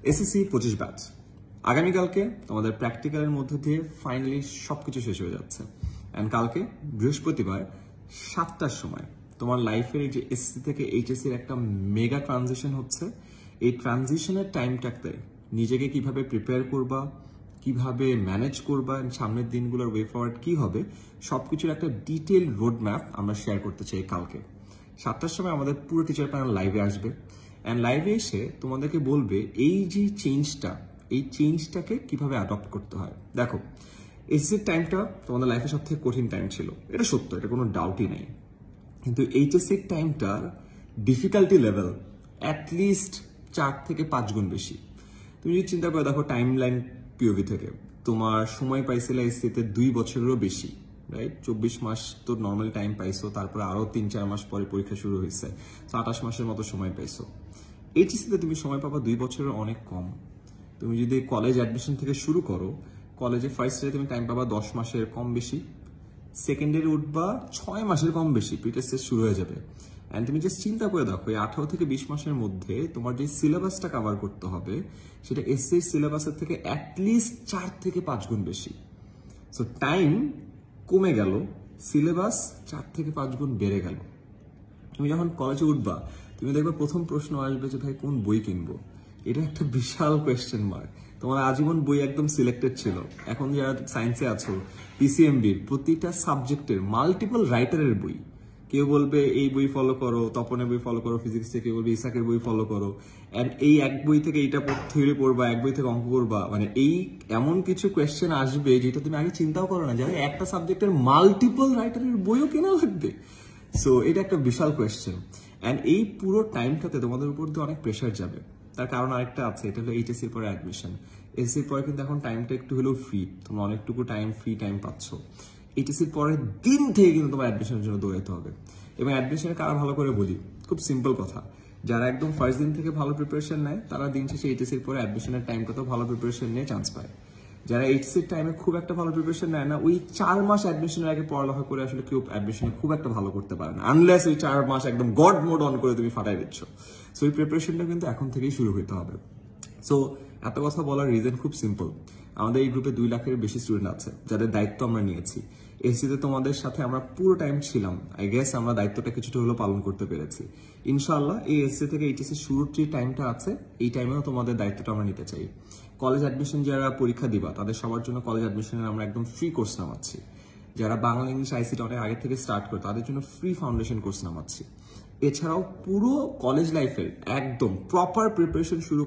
SSC 25 batch আগামীকালকে তোমাদের প্র্যাকটিক্যালের মধ্যে দিয়ে ফাইনালি সবকিছু শেষ হয়ে যাচ্ছে। অ্যান্ড কালকে বৃহস্পতিবার 7টার সময় তোমার লাইফের এই যে এসএসসি থেকে এইচএসসির একটা মেগা ট্রানজিশন হচ্ছে। এই ট্রানজিশনের টাইমটাতে নিজেকে কিভাবে প্রিপেয়ার করবা, কিভাবে ম্যানেজ করবা, সামনের দিনগুলোর ওয়ে ফরওয়ার্ড কি হবে, সবকিছুর একটা ডিটেল রোড ম্যাপ আমরা শেয়ার করতে চাই। কালকে 7টার সময় আমাদের পুরো টিচার প্যানেল লাইভে আসবে। অ্যান্ড লাইভে এসে তোমাদেরকে বলবে এই যে চেঞ্জটা, এই চেঞ্জটাকে কিভাবে অ্যাডপ্ট করতে হয়। দেখো, এসএসসির টাইমটা তোমাদের লাইফে সব থেকে কঠিন টাইম ছিল, এটা সত্য, এটা কোনো ডাউটই নেই। কিন্তু এইচএসসির টাইমটার ডিফিকাল্টি লেভেল অ্যাটলিস্ট 4 থেকে 5 গুণ বেশি। তুমি যদি চিন্তা করে দেখো টাইম লাইন পিওভি থেকে, তোমার সময় পাইছিলে এসএসসিতে 2 বছরেরও বেশি, রাইট? 24 মাস তো নর্মাল টাইম পাইছো, তারপরে আরো 3-4 মাস পরে পরীক্ষা শুরু হয়েছে, 28 মাসের মতো সময় পাইছো। এইচএসসিতে তুমি সময় পাবা 2 বছরের অনেক কম। তুমি যদি কলেজ অ্যাডমিশন থেকে শুরু করো, কলেজে ফার্স্ট ইয়ারে তুমি টাইম পাবা 10 মাসের কম বেশি, সেকেন্ড ইয়ারে উঠবা 6 মাসের কম বেশি, প্রিটেস্ট শুরু হয়ে যাবে। অ্যান্ড তুমি জাস্ট চিন্তা করে দেখো, এই 18 থেকে 20 মাসের মধ্যে তোমার যে সিলেবাসটা কভার করতে হবে, সেটা এসএসসি সিলেবাসের থেকে অ্যাটলিস্ট 4 থেকে 5 গুণ বেশি। সো টাইম কমে গেল, সিলেবাস 4 থেকে 5 গুণ বেড়ে গেল। তুমি যখন কলেজে উঠবা, তুমি দেখবে প্রথম প্রশ্ন আসবে যে ভাই কোন বই কিনবো। এটা একটা বিশাল কোয়েশ্চেন মার্ক। তোমার আজীবন বই একদম সিলেক্টেড ছিল। এখন যারা সায়েন্সে আছো, পিসিএমবির প্রতিটা সাবজেক্টের মাল্টিপল রাইটারের বই। কেউ বলবে এই বই ফলো করো, তপনের বই ফলো করো ফিজিক্সে, কেউ বলবে ইসাকের বই ফলো করো, অ্যান্ড এই এক বই থেকে এইটা থিওরি পড়বা, এক বই থেকে অঙ্ক করবা। মানে এই এমন কিছু কোয়েশ্চেন আসবে যেটা তুমি আগে চিন্তাও করো না, যারা একটা সাবজেক্টের মাল্টিপল রাইটারের বইও কেনা লাগবে। সো এটা একটা বিশাল কোয়েশ্চেন। অ্যান্ড এই পুরো টাইমটাতে তোমাদের উপর দিয়ে অনেক প্রেশার যাবে। তার কারণ আরেকটা আছে, এটা হলো এইচএসসির পরে অ্যাডমিশন। এসএসসির পরে কিন্তু এখন টাইমটা একটু হলেও ফ্রি, তোমরা অনেকটুকু ফ্রি টাইম পাচ্ছ। এইচএসসির পরের দিন থেকে কিন্তু তোমার অ্যাডমিশনের জন্য দৌড়াতে হবে। এবং অ্যাডমিশনের কারা ভালো করে বলি, খুব সিম্পল কথা, যারা একদম ফার্স্ট দিন থেকে ভালো প্রিপারেশন নেয়, তারা দিন শেষে এইচএসসির পরে অ্যাডমিশনের টাইমটাতেও ভালো প্রিপারেশন নিয়ে চান্স পায়। যারা এইচএসসির টাইমে খুব একটা ভালো প্রিপারেশন নেয় না, ওই 4 মাস অ্যাডমিশনের আগে পড়ালেখা করে আসলে কেউ অ্যাডমিশনে খুব একটা ভালো করতে পারে না, আনলেস ওই 4 মাস একদম গড মোড অন করে তুমি ফাটাই দিচ্ছ। সো এই প্রিপারেশনটা কিন্তু এখন থেকেই শুরু হতে হবে। সো এত কথা বলার রিজন খুব সিম্পল। আমাদের এই গ্রুপে 2 লাখের বেশি স্টুডেন্ট আছে যাদের দায়িত্ব আমরা নিয়েছি। এসএসসিতে তোমাদের সাথে আমরা পুরো টাইম ছিলাম, আই গেস আমরা দায়িত্বটা কিছুটা হলেও পালন করতে পেরেছি। ইনশাআল্লাহ এই এসএসসি থেকে এইচএসসি শুরুর যে টাইমটা আছে, এই টাইমেও তোমাদের দায়িত্বটা আমরা নিতে চাই। কলেজ অ্যাডমিশন যারা পরীক্ষা দিবা, তাদের সবার জন্য কলেজ অ্যাডমিশনের আমরা একদম ফ্রি কোর্স নামাচ্ছি। যারা বাংলা ইংলিশ আইসিটি অনেক আগে থেকে স্টার্ট করে, তাদের জন্য ফ্রি ফাউন্ডেশন কোর্স নামাচ্ছি। এছাড়াও পুরো কলেজ লাইফের একদম প্রপার প্রিপারেশন শুরু